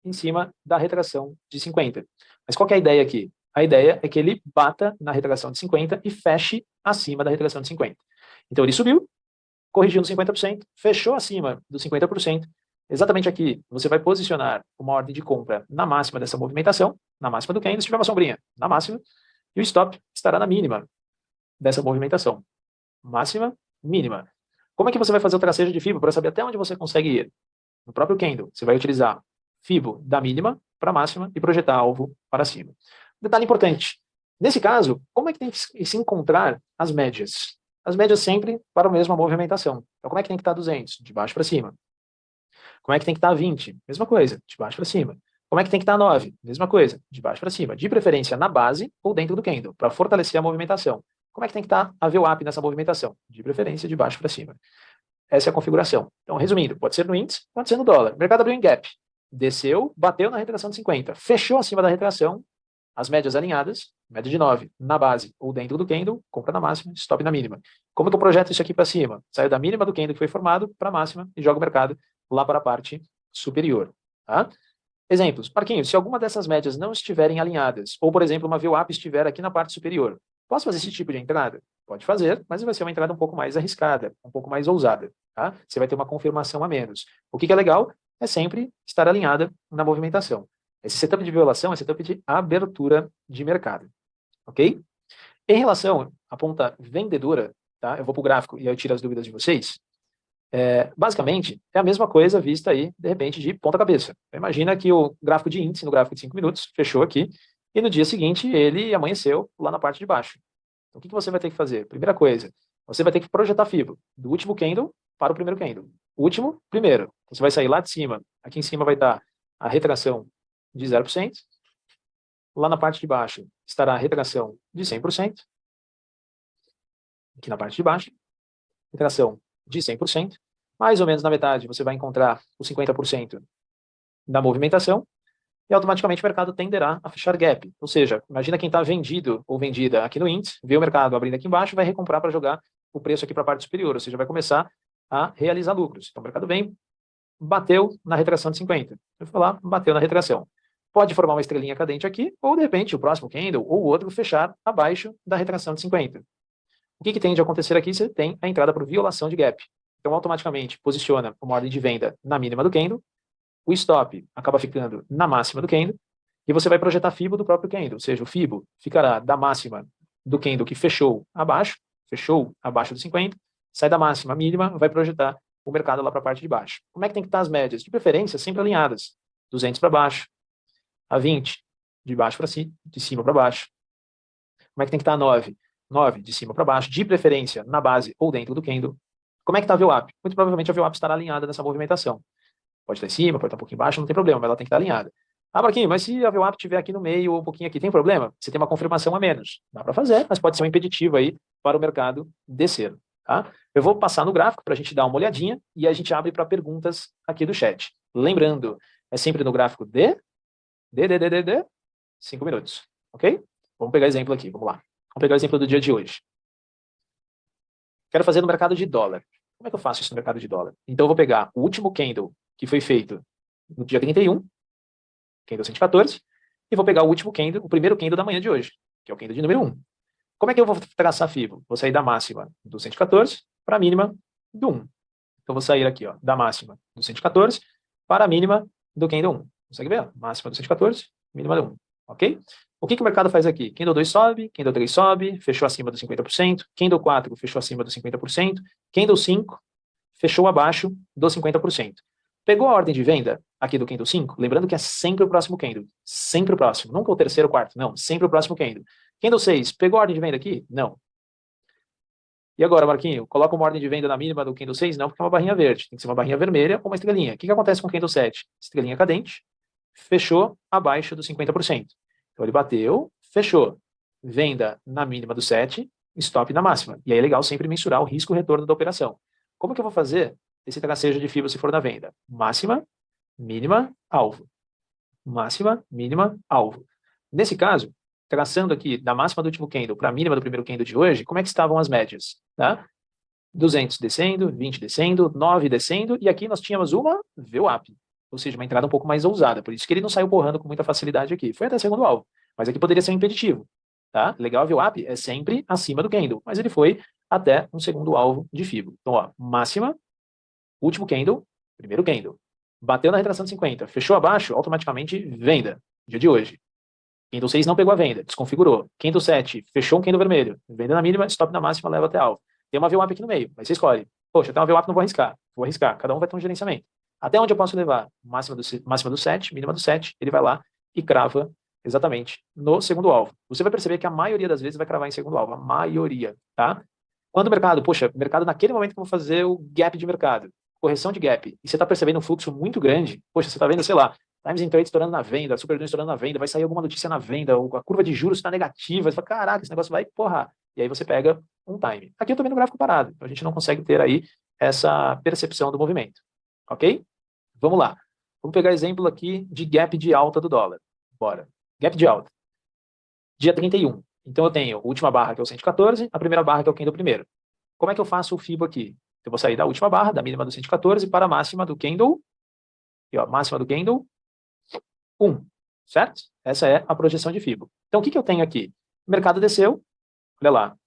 em cima da retração de 50. Mas qual que é a ideia aqui? A ideia é que ele bata na retração de 50 e feche acima da retração de 50. Então ele subiu, corrigiu no 50%, fechou acima dos 50%. Exatamente aqui, você vai posicionar uma ordem de compra na máxima dessa movimentação, na máxima do candle, se tiver uma sombrinha, na máxima, e o stop estará na mínima dessa movimentação. Máxima, mínima. Como é que você vai fazer o tracejo de Fibo para saber até onde você consegue ir? No próprio candle, você vai utilizar Fibo da mínima para a máxima e projetar alvo para cima. Detalhe importante. Nesse caso, como é que tem que se encontrar as médias? As médias sempre para a mesma movimentação. Então, como é que tem que estar 200? De baixo para cima. Como é que tem que estar 20? Mesma coisa, de baixo para cima. Como é que tem que estar 9? Mesma coisa, de baixo para cima. De preferência na base ou dentro do candle, para fortalecer a movimentação. Como é que tem que estar a VWAP nessa movimentação? De preferência de baixo para cima. Essa é a configuração. Então, resumindo, pode ser no índice, pode ser no dólar. O mercado abriu em gap. Desceu, bateu na retração de 50. Fechou acima da retração, as médias alinhadas, média de 9, na base ou dentro do candle, compra na máxima, stop na mínima. Como é que eu projeto isso aqui para cima? Saio da mínima do candle que foi formado para a máxima e jogo o mercado lá para a parte superior. Tá? Exemplos. Marquinhos, se alguma dessas médias não estiverem alinhadas, ou, por exemplo, uma VWAP estiver aqui na parte superior, posso fazer esse tipo de entrada? Pode fazer, mas vai ser uma entrada um pouco mais arriscada, um pouco mais ousada. Tá? Você vai ter uma confirmação a menos. O que é legal é sempre estar alinhada na movimentação. Esse setup de violação é setup de abertura de mercado. Ok? Em relação à ponta vendedora, tá? Eu vou para o gráfico e aí eu tiro as dúvidas de vocês. Basicamente, é a mesma coisa vista aí, de repente, de ponta cabeça. Imagina que o gráfico de índice, no gráfico de 5 minutos, fechou aqui, e no dia seguinte ele amanheceu lá na parte de baixo. Então, o que você vai ter que fazer? Primeira coisa, você vai ter que projetar Fibo do último candle para o primeiro candle. Último, primeiro. Então, você vai sair lá de cima. Aqui em cima vai estar a retração de 0%. Lá na parte de baixo estará a retração de 100%. Aqui na parte de baixo, retração de 100%. Mais ou menos na metade você vai encontrar os 50% da movimentação. E automaticamente o mercado tenderá a fechar gap. Ou seja, imagina quem está vendido ou vendida aqui no índice, vê o mercado abrindo aqui embaixo, vai recomprar para jogar o preço aqui para a parte superior, ou seja, vai começar a realizar lucros. Então o mercado vem, bateu na retração de 50. Eu vou lá, bateu na retração. Pode formar uma estrelinha cadente aqui, ou de repente o próximo candle ou o outro fechar abaixo da retração de 50. O que tende a acontecer aqui? Você tem a entrada por violação de gap. Então, automaticamente, posiciona uma ordem de venda na mínima do candle, o stop acaba ficando na máxima do candle, e você vai projetar FIBO do próprio candle, ou seja, o FIBO ficará da máxima do candle que fechou abaixo do 50, sai da máxima mínima, vai projetar o mercado lá para a parte de baixo. Como é que tem que estar as médias? De preferência, sempre alinhadas. 200 para baixo, a 20 de baixo para cima, de cima para baixo. Como é que tem que estar a 9? 9 de cima para baixo, de preferência na base ou dentro do candle. Como é que está a VWAP? Muito provavelmente a VWAP estará alinhada nessa movimentação. Pode estar em cima, pode estar um pouquinho embaixo, não tem problema, mas ela tem que estar alinhada. Ah, Marquinhos, mas se a VWAP estiver aqui no meio ou um pouquinho aqui, tem problema? Você tem uma confirmação a menos. Dá para fazer, mas pode ser um impeditivo aí para o mercado descer. Tá? Eu vou passar no gráfico para a gente dar uma olhadinha e a gente abre para perguntas aqui do chat. Lembrando, é sempre no gráfico de 5 minutos, ok? Vamos pegar exemplo aqui, vamos lá. Vamos pegar o exemplo do dia de hoje. Quero fazer no mercado de dólar. Como é que eu faço isso no mercado de dólar? Então eu vou pegar o último candle que foi feito no dia 31, candle 114, e vou pegar o último candle, o primeiro candle da manhã de hoje, que é o candle de número 1. Como é que eu vou traçar FIBO? Vou sair da máxima do 114 para a mínima do 1. Então vou sair aqui, ó, da máxima do 114 para a mínima do candle 1. Consegue ver? Máxima do 114, mínima do 1. Ok? O que o mercado faz aqui? Candle 2 sobe, Candle 3 sobe, fechou acima dos 50%, Candle 4 fechou acima dos 50%, Candle 5 fechou abaixo dos 50%. Pegou a ordem de venda aqui do Candle 5, lembrando que é sempre o próximo candle, sempre o próximo, nunca o terceiro ou quarto, não, sempre o próximo candle. Candle 6, pegou a ordem de venda aqui? Não. E agora, Marquinho, coloca uma ordem de venda na mínima do Candle 6? Não, porque é uma barrinha verde, tem que ser uma barrinha vermelha ou uma estrelinha. O que acontece com o Candle 7? Estrelinha cadente, fechou abaixo dos 50%. Então ele bateu, fechou. Venda na mínima do 7, stop na máxima. E aí é legal sempre mensurar o risco-retorno da operação. Como que eu vou fazer esse tracejo de FIBO se for na venda? Máxima, mínima, alvo. Máxima, mínima, alvo. Nesse caso, traçando aqui da máxima do último candle para a mínima do primeiro candle de hoje, como é que estavam as médias? Tá? 200 descendo, 20 descendo, 9 descendo, e aqui nós tínhamos uma VWAP, ou seja, uma entrada um pouco mais ousada, por isso que ele não saiu borrando com muita facilidade aqui. Foi até segundo alvo, mas aqui poderia ser um impeditivo. Tá? Legal, a VWAP é sempre acima do candle, mas ele foi até um segundo alvo de FIBO. Então, ó, máxima, último candle, primeiro candle. Bateu na retração de 50, fechou abaixo, automaticamente venda, dia de hoje. Candle 6 não pegou a venda, desconfigurou. Candle 7, fechou um candle vermelho, venda na mínima, stop na máxima, leva até alvo. Tem uma VWAP aqui no meio, mas você escolhe. Poxa, tem uma VWAP, não vou arriscar. Vou arriscar, cada um vai ter um gerenciamento. Até onde eu posso levar? Máxima do 7, mínima do 7, ele vai lá e crava exatamente no segundo alvo. Você vai perceber que a maioria das vezes vai cravar em segundo alvo, a maioria, tá? Quando o mercado, poxa, mercado naquele momento que eu vou fazer o gap de mercado, correção de gap, e você está percebendo um fluxo muito grande, poxa, você está vendo, sei lá, Times in Trade estourando na venda, Super Doom estourando na venda, vai sair alguma notícia na venda, ou a curva de juros está negativa, você fala, caraca, esse negócio vai porrar. E aí você pega um time. Aqui eu estou vendo o gráfico parado, então a gente não consegue ter aí essa percepção do movimento. Ok? Vamos lá. Vamos pegar exemplo aqui de gap de alta do dólar. Bora. Gap de alta. Dia 31. Então eu tenho a última barra, que é o 114, a primeira barra, que é o candle primeiro. Como é que eu faço o FIBO aqui? Eu vou sair da última barra, da mínima do 114, para a máxima do candle. E, ó, máxima do candle 1. Certo? Essa é a projeção de FIBO. Então o que eu tenho aqui? O mercado desceu. Olha lá.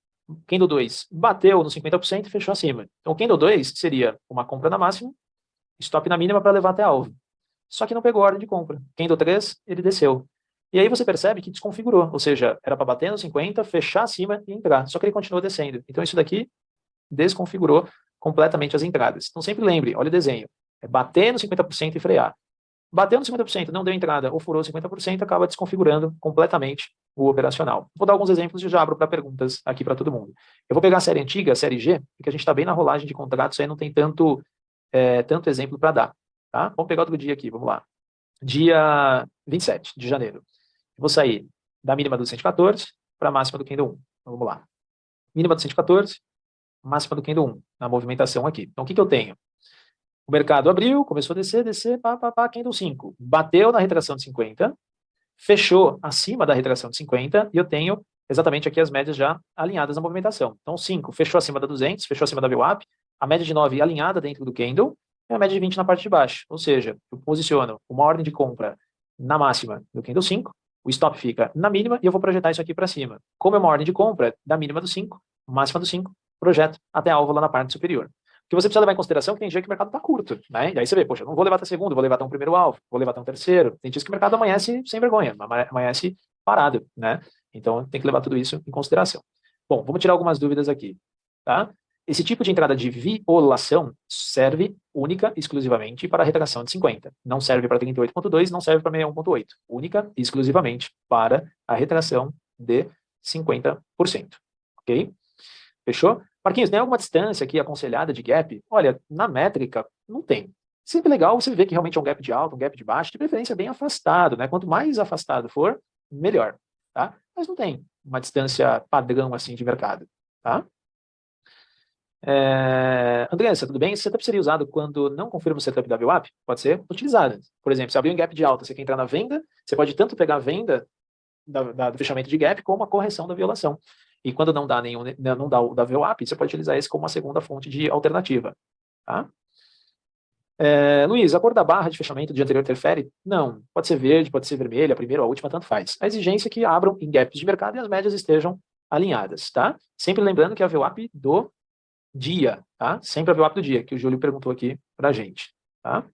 Candle 2 bateu no 50% e fechou acima. Então o candle 2 seria uma compra na máxima, stop na mínima para levar até alvo. Só que não pegou ordem de compra. Candle 3, ele desceu. E aí você percebe que desconfigurou, ou seja, era para bater no 50, fechar acima e entrar. Só que ele continuou descendo. Então isso daqui desconfigurou completamente as entradas. Então sempre lembre, olha o desenho, é bater no 50% e frear. Bateu no 50%, não deu entrada ou furou 50%, acaba desconfigurando completamente o operacional. Vou dar alguns exemplos e já abro para perguntas aqui para todo mundo. Eu vou pegar a série antiga, a série G, porque a gente está bem na rolagem de contratos, aí não tem tanto exemplo para dar. Tá? Vamos pegar outro dia aqui, vamos lá. Dia 27 de janeiro. Eu vou sair da mínima do 114 para a máxima do candle 1. Então, vamos lá. Mínima do 114, máxima do candle 1, na movimentação aqui. Então, o que eu tenho? O mercado abriu, começou a descer, candle 5. Bateu na retração de 50, fechou acima da retração de 50, e eu tenho exatamente aqui as médias já alinhadas na movimentação. Então, 5 fechou acima da 200, fechou acima da VWAP, a média de 9 alinhada dentro do candle, e a média de 20 na parte de baixo. Ou seja, eu posiciono uma ordem de compra na máxima do candle 5, o stop fica na mínima e eu vou projetar isso aqui para cima. Como é uma ordem de compra, da mínima do 5, máxima do 5, projeto até alvo lá na parte superior. Porque você precisa levar em consideração que tem dia que o mercado está curto, né? E aí você vê, poxa, não vou levar até segundo, vou levar até um primeiro alvo, vou levar até um terceiro. Tem dias que o mercado amanhece sem vergonha, amanhece parado, né? Então tem que levar tudo isso em consideração. Bom, vamos tirar algumas dúvidas aqui, tá? Esse tipo de entrada de violação serve única e exclusivamente para a retração de 50. Não serve para 38.2, não serve para 61.8. Única e exclusivamente para a retração de 50%. Ok? Fechou? Marquinhos, tem alguma distância aqui aconselhada de gap? Olha, na métrica, não tem. Sempre legal você ver que realmente é um gap de alto, um gap de baixo, de preferência bem afastado, né? Quanto mais afastado for, melhor, tá? Mas não tem uma distância padrão assim de mercado, tá? Andressa, tudo bem? Esse setup seria usado quando não confirma o setup da VWAP? Pode ser utilizado. Por exemplo, se abrir um gap de alta, você quer entrar na venda, você pode tanto pegar a venda do fechamento de gap como a correção da violação. E quando não dá não dá o da VWAP, você pode utilizar esse como uma segunda fonte de alternativa. Tá? Luiz, a cor da barra de fechamento do dia anterior interfere? Não. Pode ser verde, pode ser vermelha, a primeira ou a última, tanto faz. A exigência é que abram em gaps de mercado e as médias estejam alinhadas. Tá? Sempre lembrando que é a VWAP do dia, tá? Sempre a VWAP do dia, que o Júlio perguntou aqui pra gente, tá?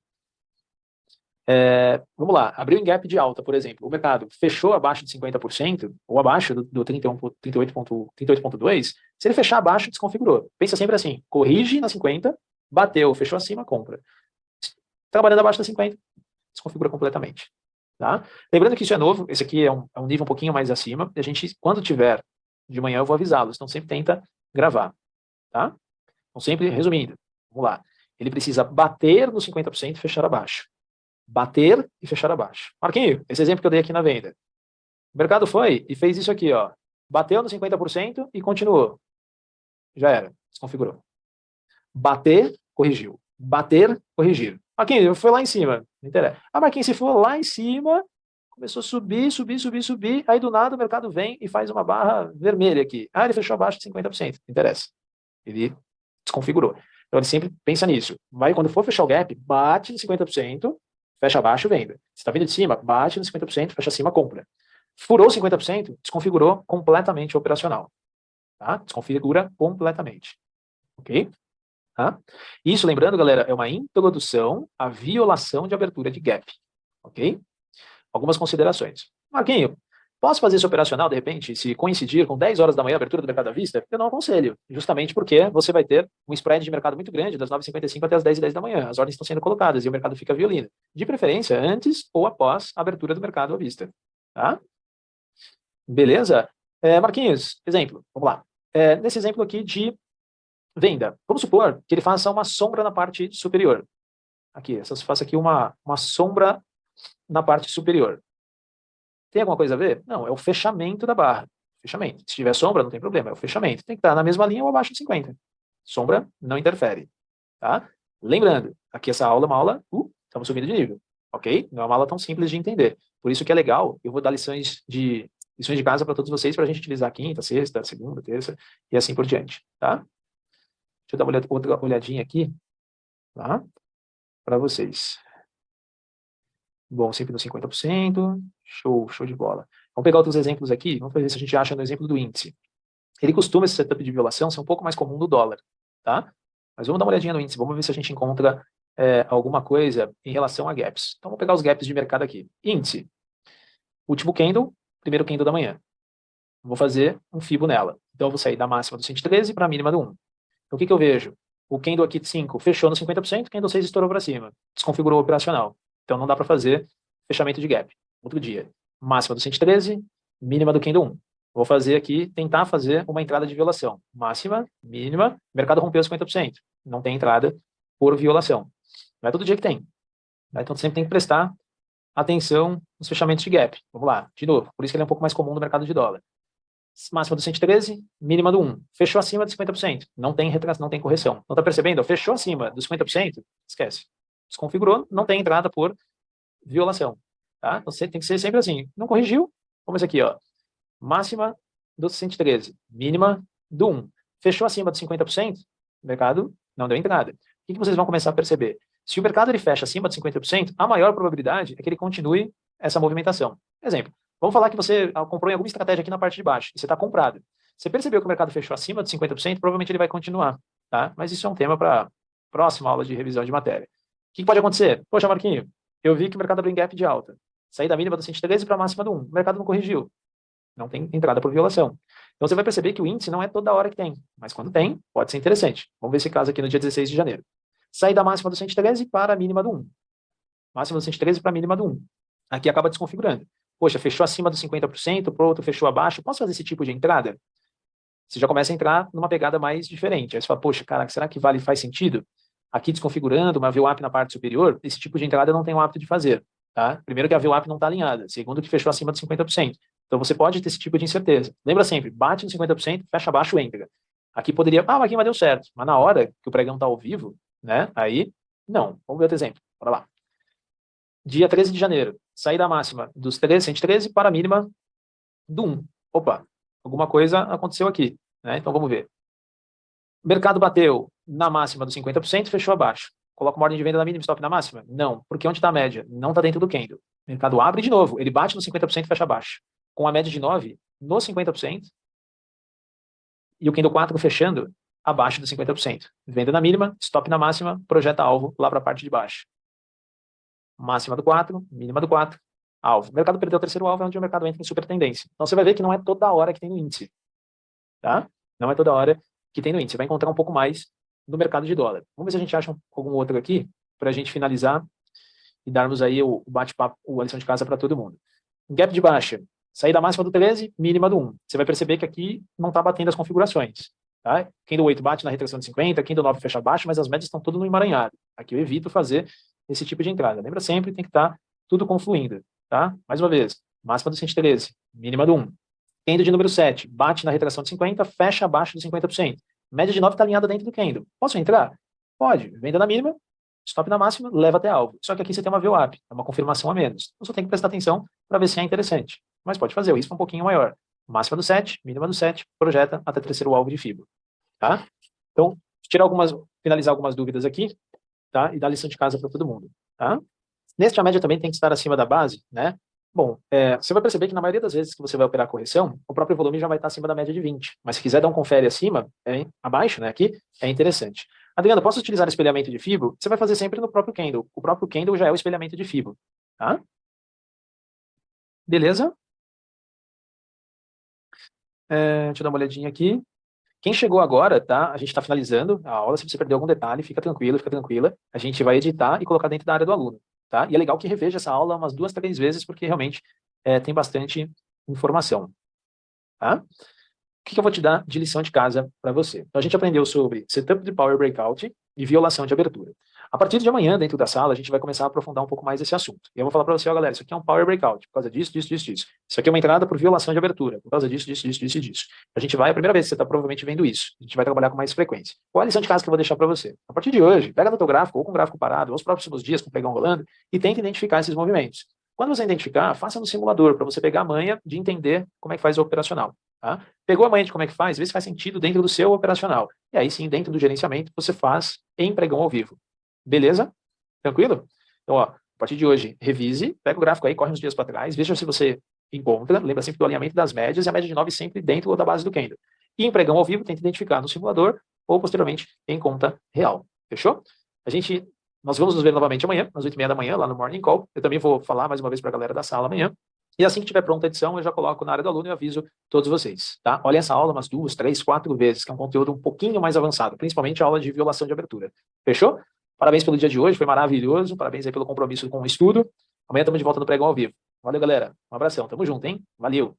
Vamos lá, abriu em gap de alta, por exemplo, o mercado fechou abaixo de 50%, ou abaixo do 38.2, se ele fechar abaixo, desconfigurou. Pensa sempre assim, corrige na 50, bateu, fechou acima, compra. Trabalhando abaixo da 50, desconfigura completamente. Tá? Lembrando que isso é novo, esse aqui é um nível um pouquinho mais acima, a gente, quando tiver de manhã, eu vou avisá-los, então sempre tenta gravar, tá? Então, sempre resumindo, vamos lá. Ele precisa bater no 50% e fechar abaixo. Bater e fechar abaixo. Marquinho, esse exemplo que eu dei aqui na venda. O mercado foi e fez isso aqui, ó. Bateu no 50% e continuou. Já era, desconfigurou. Bater, corrigiu. Bater, corrigir. Marquinhos, foi lá em cima. Não interessa. Ah, Marquinhos, se for lá em cima, começou a subir, subir. Aí do nada o mercado vem e faz uma barra vermelha aqui. Ah, ele fechou abaixo de 50%. Não interessa. Ele desconfigurou. Então ele sempre pensa nisso. Vai, quando for fechar o gap, bate no 50%, fecha abaixo, venda. Se está vindo de cima, bate no 50%, fecha acima, compra. Furou 50%, desconfigurou completamente o operacional. Tá? Desconfigura completamente. Ok? Tá? Isso, lembrando, galera, é uma introdução à violação de abertura de gap. Ok? Algumas considerações. Marquinho, posso fazer esse operacional, de repente, se coincidir com 10 horas da manhã, abertura do mercado à vista? Eu não aconselho, justamente porque você vai ter um spread de mercado muito grande, das 9h55 até as 10h10 da manhã. As ordens estão sendo colocadas e o mercado fica violino. De preferência, antes ou após a abertura do mercado à vista. Tá? Beleza? Marquinhos, exemplo, vamos lá. Nesse exemplo aqui de venda, vamos supor que ele faça uma sombra na parte superior. Aqui, faça aqui uma sombra na parte superior. Tem alguma coisa a ver? Não, é o fechamento da barra. Fechamento. Se tiver sombra, não tem problema, é o fechamento. Tem que estar na mesma linha ou abaixo de 50. Sombra não interfere. Tá? Lembrando, aqui essa aula é uma aula, estamos subindo de nível. Ok? Não é uma aula tão simples de entender. Por isso que é legal, eu vou dar lições de casa para todos vocês, para a gente utilizar quinta, sexta, segunda, terça, e assim por diante. Tá? Deixa eu dar outra olhadinha aqui, tá? Para vocês. Bom, sempre no 50%. Show de bola. Vamos pegar outros exemplos aqui. Vamos ver se a gente acha no exemplo do índice. Ele costuma, esse setup de violação, ser um pouco mais comum do dólar, tá? Mas vamos dar uma olhadinha no índice. Vamos ver se a gente encontra alguma coisa em relação a gaps. Então, vamos pegar os gaps de mercado aqui. Índice. Último candle, primeiro candle da manhã. Vou fazer um fibo nela. Então, eu vou sair da máxima do 113 para a mínima do 1. Então, o que eu vejo? O candle aqui de 5 fechou no 50%, o candle 6 estourou para cima. Desconfigurou o operacional. Então, não dá para fazer fechamento de gap. Outro dia. Máxima do 113, mínima do candle 1. Vou fazer aqui, tentar fazer uma entrada de violação. Máxima, mínima, mercado rompeu 50%. Não tem entrada por violação. Não é todo dia que tem. Então, sempre tem que prestar atenção nos fechamentos de gap. Vamos lá, de novo. Por isso que ele é um pouco mais comum no mercado de dólar. Máxima do 113, mínima do 1. Fechou acima de 50%. Não tem retração, não tem correção. Não está percebendo? Fechou acima dos 50%, esquece. Desconfigurou, não tem entrada por violação. Tá? Então, você tem que ser sempre assim. Não corrigiu? Vamos aqui, ó. Máxima do 113, mínima do 1. Fechou acima de 50%, o mercado não deu entrada. O que vocês vão começar a perceber? Se o mercado ele fecha acima de 50%, a maior probabilidade é que ele continue essa movimentação. Exemplo, vamos falar que você comprou em alguma estratégia aqui na parte de baixo, e você está comprado. Você percebeu que o mercado fechou acima de 50%, provavelmente ele vai continuar, tá? Mas isso é um tema para próxima aula de revisão de matéria. O que pode acontecer? Poxa, Marquinho, eu vi que o mercado abriu em gap de alta. Saí da mínima do 113 para a máxima do 1. O mercado não corrigiu. Não tem entrada por violação. Então você vai perceber que o índice não é toda hora que tem, mas quando tem, pode ser interessante. Vamos ver esse caso aqui no dia 16 de janeiro. Saí da máxima do 113 para a mínima do 1. Máxima do 113 para a mínima do 1. Aqui acaba desconfigurando. Poxa, fechou acima dos 50%, para o outro fechou abaixo. Posso fazer esse tipo de entrada? Você já começa a entrar numa pegada mais diferente. Aí você fala, poxa, caraca, será que faz sentido? Aqui desconfigurando uma VWAP na parte superior, esse tipo de entrada eu não tenho o hábito de fazer. Tá? Primeiro que a VWAP não está alinhada. Segundo que fechou acima dos 50%. Então você pode ter esse tipo de incerteza. Lembra sempre, bate no 50%, fecha abaixo, entra. Aqui poderia, aqui mas deu certo. Mas na hora que o pregão está ao vivo, né? Aí, não. Vamos ver outro exemplo. Bora lá. Dia 13 de janeiro, saí da máxima dos 113 para a mínima do 1. Opa, alguma coisa aconteceu aqui, né? Então vamos ver. O mercado bateu na máxima dos 50%, fechou abaixo. Coloca uma ordem de venda na mínima, stop na máxima? Não, porque onde está a média? Não está dentro do candle. O mercado abre de novo, ele bate no 50% e fecha abaixo. Com a média de 9 no 50% e o candle 4 fechando abaixo dos 50%. Venda na mínima, stop na máxima, projeta alvo lá para a parte de baixo. Máxima do 4, mínima do 4, alvo. O mercado perdeu o terceiro alvo, é onde o mercado entra em super tendência. Então você vai ver que não é toda hora que tem no índice. Tá? Não é toda hora que tem no índice. Você vai encontrar um pouco mais no mercado de dólar. Vamos ver se a gente acha algum outro aqui para a gente finalizar e darmos aí o bate-papo, a lição de casa para todo mundo. Gap de baixa. Sair da máxima do 13, mínima do 1. Você vai perceber que aqui não está batendo as configurações. Tá? Candle 8 bate na retração de 50, Candle 9 fecha abaixo, mas as médias estão todas no emaranhado. Aqui eu evito fazer esse tipo de entrada. Lembra sempre, tem que estar tudo confluindo. Tá? Mais uma vez, máxima do 113, mínima do 1. Candle de número 7, bate na retração de 50, fecha abaixo de 50%. Média de 9 está alinhada dentro do candle. Posso entrar? Pode. Venda na mínima, stop na máxima, leva até alvo. Só que aqui você tem uma VWAP, é uma confirmação a menos. Então você tem que prestar atenção para ver se é interessante. Mas pode fazer, o risco é um pouquinho maior. Máxima do 7, mínima do 7, projeta até terceiro alvo de FIBO. Tá? Então, finalizar algumas dúvidas aqui, tá? E dar lição de casa para todo mundo. Tá? Neste, a média também tem que estar acima da base, né? Bom, você vai perceber que na maioria das vezes que você vai operar a correção, o próprio volume já vai estar acima da média de 20. Mas se quiser dar um confere acima, abaixo, né, aqui, é interessante. Adriano, posso utilizar espelhamento de FIBO? Você vai fazer sempre no próprio candle. O próprio candle já é o espelhamento de FIBO. Tá? Beleza? Deixa eu dar uma olhadinha aqui. Quem chegou agora, tá? A gente está finalizando a aula. Se você perdeu algum detalhe, fica tranquilo, fica tranquila. A gente vai editar e colocar dentro da área do aluno. Tá? E é legal que reveja essa aula umas 2, 3 vezes, porque realmente tem bastante informação. Tá? O que eu vou te dar de lição de casa para você? Então, a gente aprendeu sobre setup de Power Breakout e violação de abertura. A partir de amanhã, dentro da sala, a gente vai começar a aprofundar um pouco mais esse assunto. E eu vou falar para você, ó, galera, isso aqui é um Power Breakout, por causa disso, disso, disso, disso. Isso aqui é uma entrada por violação de abertura, por causa disso, disso, disso, disso e disso. A gente vai, a primeira vez que você está provavelmente vendo isso, a gente vai trabalhar com mais frequência. Qual a lição de casa que eu vou deixar para você? A partir de hoje, pega no teu gráfico, ou com o gráfico parado, ou os próximos dias com o pregão rolando, e tenta identificar esses movimentos. Quando você identificar, faça no simulador, para você pegar a manha de entender como é que faz o operacional. Tá? Pegou a manha de como é que faz, vê se faz sentido dentro do seu operacional. E aí sim, dentro do gerenciamento, você faz em pregão ao vivo. Beleza? Tranquilo? Então, ó, a partir de hoje, revise, pega o gráfico aí, corre uns dias para trás, veja se você encontra, lembra sempre do alinhamento das médias e a média de 9 sempre dentro da base do candle. E em pregão ao vivo, tenta identificar no simulador ou, posteriormente, em conta real. Fechou? Nós vamos nos ver novamente amanhã, às 8h30 da manhã, lá no Morning Call. Eu também vou falar mais uma vez para a galera da sala amanhã. E assim que tiver pronta a edição, eu já coloco na área do aluno e aviso todos vocês, tá? Olhem essa aula umas 2, 3, 4 vezes, que é um conteúdo um pouquinho mais avançado, principalmente a aula de violação de abertura. Fechou? Parabéns pelo dia de hoje, foi maravilhoso. Parabéns aí pelo compromisso com o estudo. Amanhã estamos de volta no pregão ao vivo. Valeu, galera. Um abração. Tamo junto, hein? Valeu.